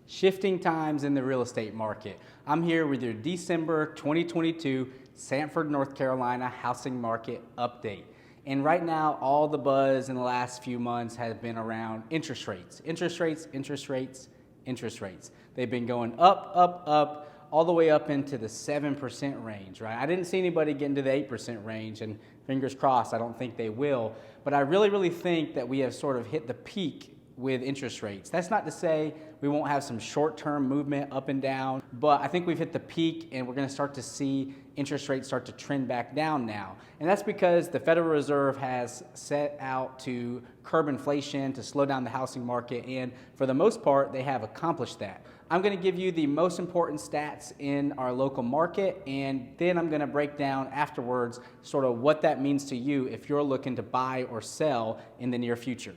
Shifting times in the real estate market. I'm here with your December 2022 Sanford, North Carolina housing market update. And right now, all the buzz in the last few months has been around interest rates. Interest rates, interest rates, interest rates. They've been going up, up, up, all the way up into the 7% range, right? I didn't see anybody get into the 8% range, and fingers crossed, I don't think they will. But I really think that we have sort of hit the peak with interest rates. That's not to say we won't have some short-term movement up and down, but I think we've hit the peak and we're gonna start to see interest rates start to trend back down now. And that's because the Federal Reserve has set out to curb inflation, to slow down the housing market, and for the most part, they have accomplished that. I'm gonna give you the most important stats in our local market, and then I'm gonna break down afterwards sort of what that means to you if you're looking to buy or sell in the near future.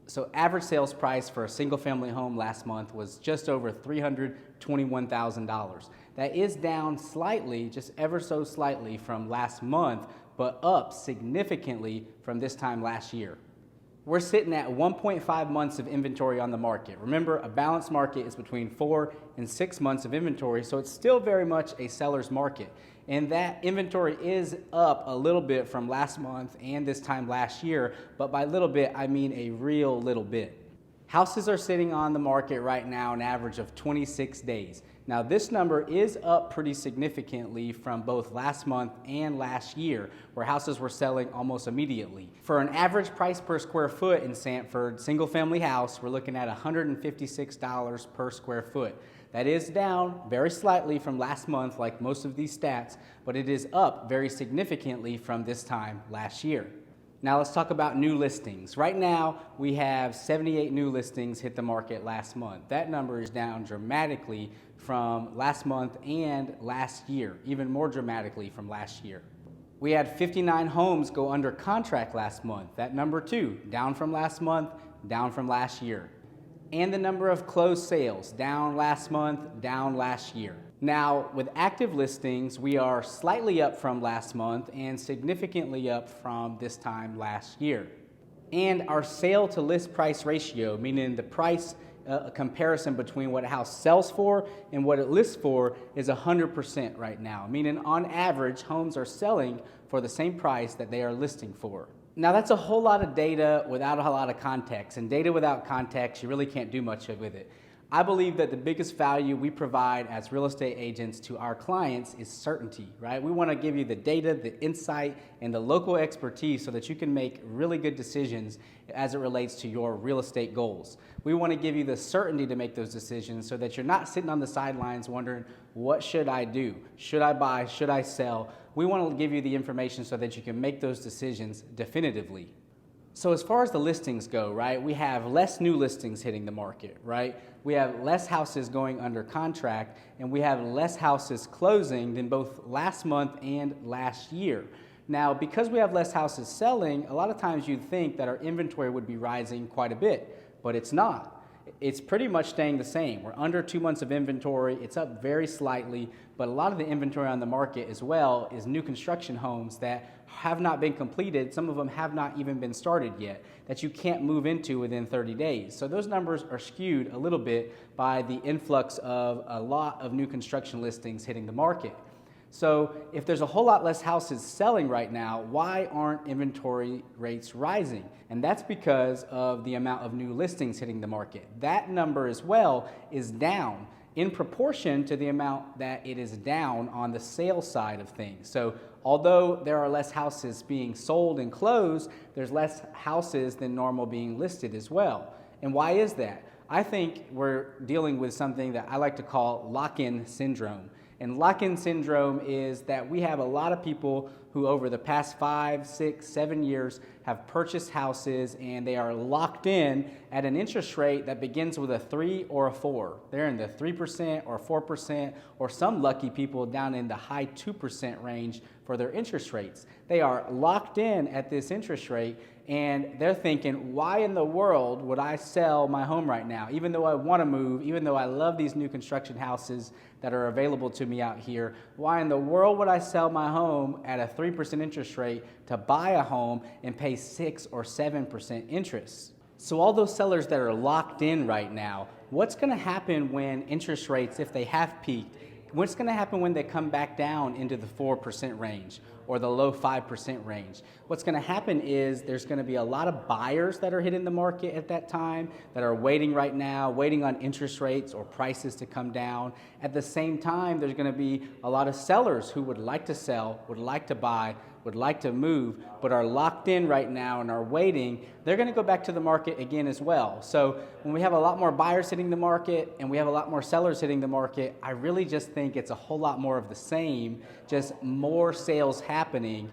So average sales price for a single family home last month was just over $321,000. That is down slightly, just ever so slightly from last month, but up significantly from this time last year. We're sitting at 1.5 months of inventory on the market. Remember, a balanced market is between 4 and 6 months of inventory, so it's still very much a seller's market. And that inventory is up a little bit from last month and this time last year, but by little bit, I mean a real little bit. Houses are sitting on the market right now an average of 26 days. Now this number is up pretty significantly from both last month and last year, where houses were selling almost immediately. For an average price per square foot in Sanford, single family house, we're looking at $156 per square foot. That is down very slightly from last month, like most of these stats, but it is up very significantly from this time last year. Now let's talk about new listings. Right now, we have 78 new listings hit the market last month. That number is down dramatically from last month and last year, even more dramatically from last year. We had 59 homes go under contract last month. That number too, down from last month, down from last year. And the number of closed sales, down last month, down last year. Now, with active listings, we are slightly up from last month and significantly up from this time last year. And our sale to list price ratio, meaning the price comparison between what a house sells for and what it lists for, is 100% right now, meaning on average, homes are selling for the same price that they are listing for. Now that's a whole lot of data without a whole lot of context, and data without context, you really can't do much with it. I believe that the biggest value we provide as real estate agents to our clients is certainty, right? We want to give you the data, the insight, and the local expertise so that you can make really good decisions as it relates to your real estate goals. We want to give you the certainty to make those decisions so that you're not sitting on the sidelines wondering, what should I do? Should I buy? Should I sell? We want to give you the information so that you can make those decisions definitively. So as far as the listings go, right, we have less new listings hitting the market, right? We have less houses going under contract, and we have less houses closing than both last month and last year. Now, because we have less houses selling, a lot of times you'd think that our inventory would be rising quite a bit, but it's not. It's pretty much staying the same. We're under 2 months of inventory. It's up very slightly, but a lot of the inventory on the market as well is new construction homes that have not been completed. Some of them have not even been started yet, that you can't move into within 30 days. So those numbers are skewed a little bit by the influx of a lot of new construction listings hitting the market. So if there's a whole lot less houses selling right now, why aren't inventory rates rising? And that's because of the amount of new listings hitting the market. That number as well is down in proportion to the amount that it is down on the sales side of things. So although there are less houses being sold and closed, there's less houses than normal being listed as well. And why is that? I think we're dealing with something that I like to call lock-in syndrome. And lock-in syndrome is that we have a lot of people who over the past 5, 6, 7 years have purchased houses and they are locked in at an interest rate that begins with a 3 or a 4. They're in the 3% or 4%, or some lucky people down in the high 2% range for their interest rates. They are locked in at this interest rate, and they're thinking, why in the world would I sell my home right now? Even though I want to move, even though I love these new construction houses that are available to me out here, why in the world would I sell my home at a 3% interest rate to buy a home and pay 6 or 7% interest? So all those sellers that are locked in right now, what's going to happen when interest rates, if they have peaked, what's going to happen when they come back down into the 4% range or the low 5% range? What's going to happen is there's going to be a lot of buyers that are hitting the market at that time that are waiting right now, waiting on interest rates or prices to come down. At the same time, there's going to be a lot of sellers who would like to sell, would like to buy, would like to move, but are locked in right now and are waiting. They're going to go back to the market again as well. So when we have a lot more buyers hitting the market and we have a lot more sellers hitting the market, I really just think it's a whole lot more of the same, just more sales happening.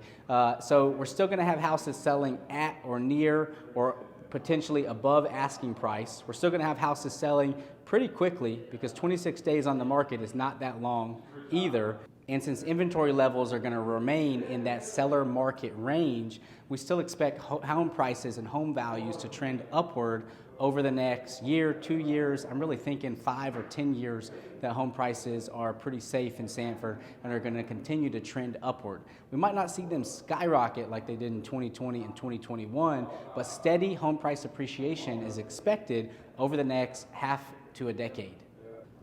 So we're still going to have houses selling at or near or potentially above asking price. We're still going to have houses selling pretty quickly because 26 days on the market is not that long either. And since inventory levels are going to remain in that seller market range, we still expect home prices and home values to trend upward over the next year, 2 years. I'm really thinking 5 or 10 years that home prices are pretty safe in Sanford and are going to continue to trend upward. We might not see them skyrocket like they did in 2020 and 2021, but steady home price appreciation is expected over the next half to a decade.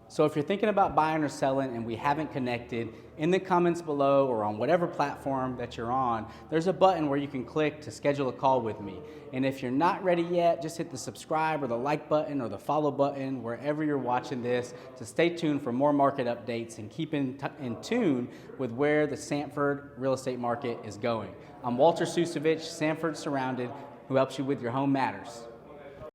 So if you're thinking about buying or selling and we haven't connected, in the comments below or on whatever platform that you're on, there's a button where you can click to schedule a call with me. And if you're not ready yet, just hit the subscribe or the like button or the follow button wherever you're watching this to stay tuned for more market updates and keep in tune with where the Sanford real estate market is going. I'm Walter Susevich, Sanford Surrounded, who helps you with your home matters.